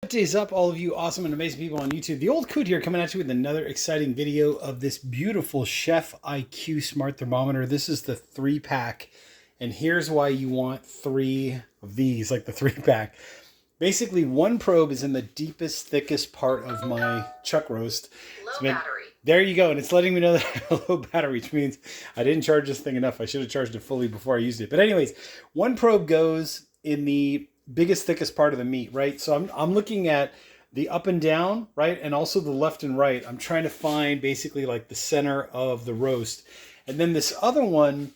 What is up, all of you awesome and amazing people on YouTube? The old coot here, coming at you with another exciting video of this beautiful Chef IQ smart thermometer. This is the 3-pack, and here's why you want 3 of these, like the 3-pack. Basically, one probe is in the deepest, thickest part of my chuck roast. Low battery. There you go, and it's letting me know that I have a low battery, which means I didn't charge this thing enough. I should have charged it fully before I used it. But anyways, one probe goes in the biggest, thickest part of the meat, right? So I'm looking at the up and down, right? And also the left and right. I'm trying to find basically like the center of the roast. And then this other one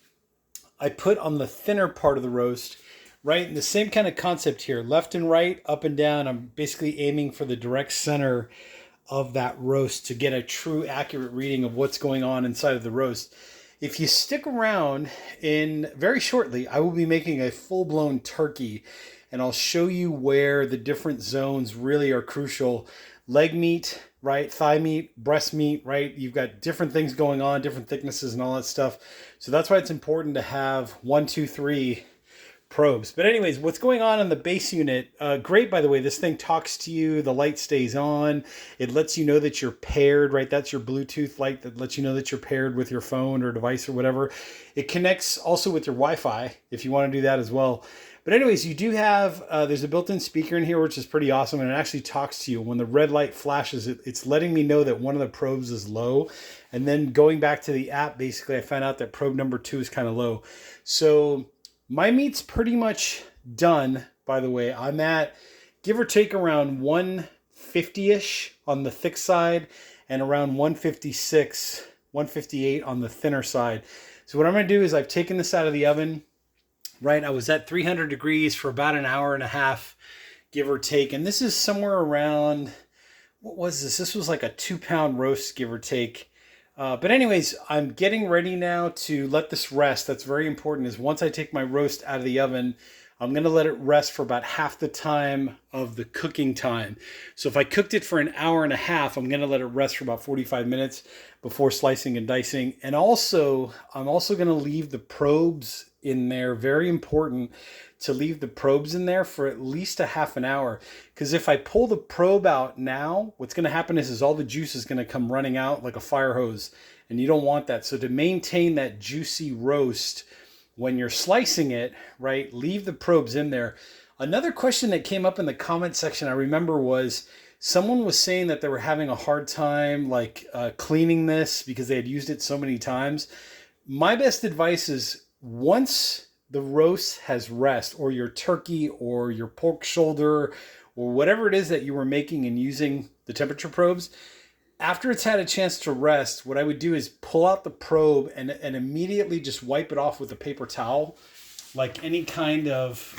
I put on the thinner part of the roast, right? And the same kind of concept here, left and right, up and down. I'm basically aiming for the direct center of that roast to get a true accurate reading of what's going on inside of the roast. If you stick around, in very shortly, I will be making a full-blown turkey, and I'll show you where the different zones really are crucial. Leg meat, right? Thigh meat, breast meat, right? You've got different things going on, different thicknesses and all that stuff. So that's why it's important to have 1, 2, 3 probes. But anyways, what's going on in the base unit? Great, by the way. This thing talks to you. The light stays on. It lets you know that you're paired, right? That's your Bluetooth light that lets you know that you're paired with your phone or device or whatever. It connects also with your Wi-Fi if you want to do that as well. But anyways, you do have, there's a built-in speaker in here, which is pretty awesome. And it actually talks to you. When the red light flashes, it's letting me know that one of the probes is low. And then going back to the app, basically, I found out that probe number 2 is kind of low. So my meat's pretty much done, by the way. I'm at, give or take, around 150-ish on the thick side and around 156, 158 on the thinner side. So what I'm going to do is I've taken this out of the oven, right? I was at 300 degrees for about an hour and a half, give or take. And this is somewhere around, what was this? This was like a 2-pound roast, give or take. But anyways, I'm getting ready now to let this rest. That's very important, is once I take my roast out of the oven, I'm going to let it rest for about half the time of the cooking time. So if I cooked it for an hour and a half, I'm going to let it rest for about 45 minutes before slicing and dicing. And also, I'm also going to leave the probes in there. Very important to leave the probes in there for at least a half an hour. Because if I pull the probe out now, what's going to happen is all the juice is going to come running out like a fire hose. And you don't want that. So to maintain that juicy roast, when you're slicing it, right, leave the probes in there. Another question that came up in the comment section, I remember, was someone was saying that they were having a hard time like cleaning this because they had used it so many times. My best advice is, once the roast has rest, or your turkey or your pork shoulder or whatever it is that you were making and using the temperature probes, after it's had a chance to rest, what I would do is pull out the probe and immediately just wipe it off with a paper towel, like any kind of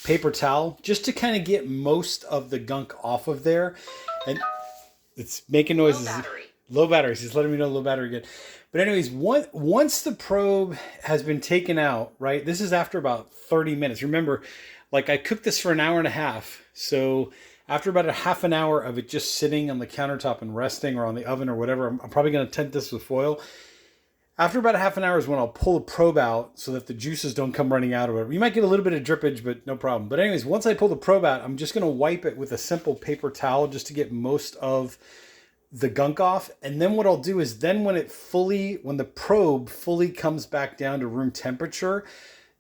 paper towel, just to kind of get most of the gunk off of there. And it's making noises. Low battery. Low battery. He's letting me know low battery again. But anyways, once the probe has been taken out, right, this is after about 30 minutes. Remember, like, I cooked this for an hour and a half. So after about a half an hour of it just sitting on the countertop and resting, or on the oven or whatever, I'm probably going to tent this with foil. After about a half an hour is when I'll pull the probe out so that the juices don't come running out or whatever. You might get a little bit of drippage, but no problem. But anyways, once I pull the probe out, I'm just going to wipe it with a simple paper towel just to get most of the gunk off. And then what I'll do is, then when the probe fully comes back down to room temperature,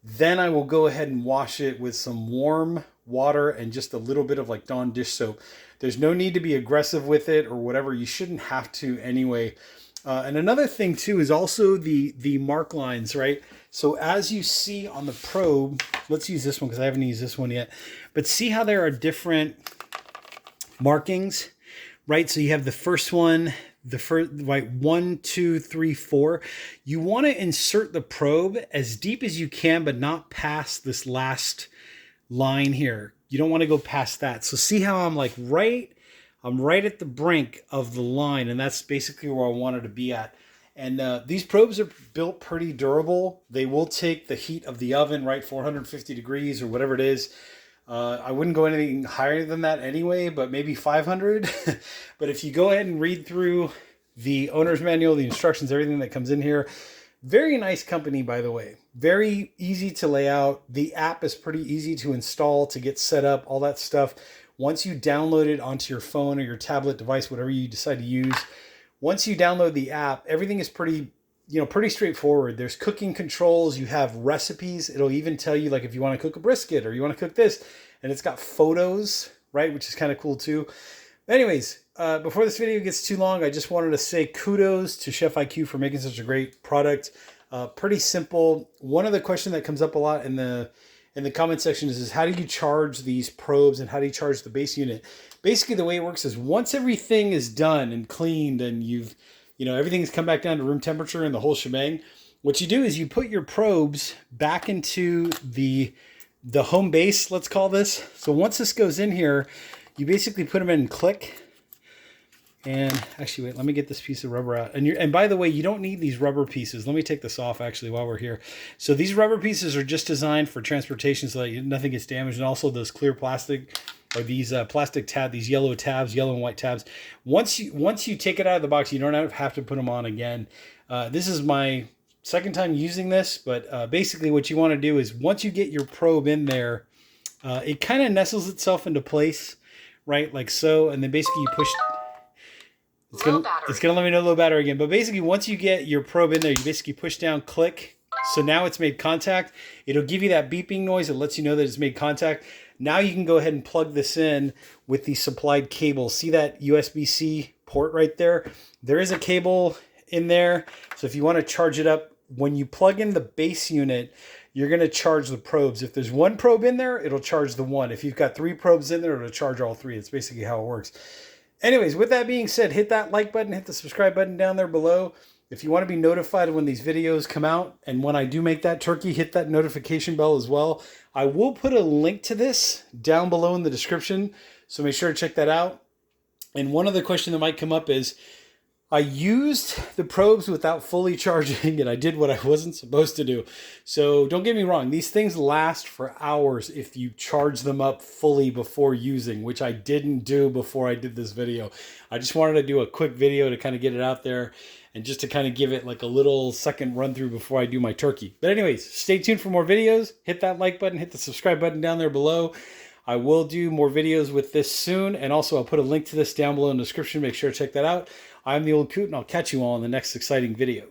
then I will go ahead and wash it with some warm water and just a little bit of like Dawn dish soap. There's no need to be aggressive with it or whatever. You shouldn't have to anyway. And another thing too is also the mark lines, right? So as you see on the probe, let's use this one because I haven't used this one yet, but see how there are different markings, right? So you have the first one, right, 1, 2, 3, 4. You want to insert the probe as deep as you can, but not past this last line here. You don't want to go past that. So see how I'm like I'm right at the brink of the line, and that's basically where I wanted to be at. And these probes are built pretty durable. They will take the heat of the oven, right, 450 degrees or whatever it is. I wouldn't go anything higher than that anyway, but maybe 500. But if you go ahead and read through the owner's manual, the instructions, everything that comes in here, very nice company, by the way. Very easy to lay out. The app is pretty easy to install, to get set up, all that stuff. once you download it onto your phone or your tablet device, whatever you decide to use, once you download the app, everything is pretty straightforward. There's cooking controls, you have recipes. It'll even tell you like if you want to cook a brisket or you want to cook this, and it's got photos, right? Which is kind of cool too. Anyways, before this video gets too long, I just wanted to say kudos to Chef IQ for making such a great product. Pretty simple. One of the questions that comes up a lot in the comment section is how do you charge these probes and how do you charge the base unit? Basically, the way it works is once everything is done and cleaned and everything's come back down to room temperature and the whole shebang, what you do is you put your probes back into the home base, let's call this. So once this goes in here, you basically put them in click. And actually, wait, let me get this piece of rubber out. And by the way, you don't need these rubber pieces. Let me take this off actually while we're here. So these rubber pieces are just designed for transportation so that nothing gets damaged. And also those clear plastic or these plastic tabs, these yellow tabs, yellow and white tabs. Once you take it out of the box, you don't have to put them on again. This is my second time using this, but basically what you want to do is once you get your probe in there, it kind of nestles itself into place, right? Like so, and then basically you push. It's gonna let me know low battery again. But basically, once you get your probe in there, you basically push down, click. So now it's made contact. It'll give you that beeping noise. It lets you know that it's made contact. Now you can go ahead and plug this in with the supplied cable. See that USB-C port right there? There is a cable in there. So if you want to charge it up, when you plug in the base unit, you're going to charge the probes. If there's one probe in there, it'll charge the one. If you've got 3 probes in there, it'll charge all 3. It's basically how it works. Anyways, with that being said, hit that like button, hit the subscribe button down there below. If you want to be notified when these videos come out, and when I do make that turkey, hit that notification bell as well. I will put a link to this down below in the description, so make sure to check that out. And one other question that might come up is, I used the probes without fully charging, and I did what I wasn't supposed to do. So don't get me wrong, these things last for hours if you charge them up fully before using, which I didn't do before I did this video. I just wanted to do a quick video to kind of get it out there and just to kind of give it like a little second run through before I do my turkey. But anyways, stay tuned for more videos. Hit that like button, hit the subscribe button down there below. I will do more videos with this soon, and also I'll put a link to this down below in the description. Make sure to check that out. I'm the Old Coot, and I'll catch you all in the next exciting video.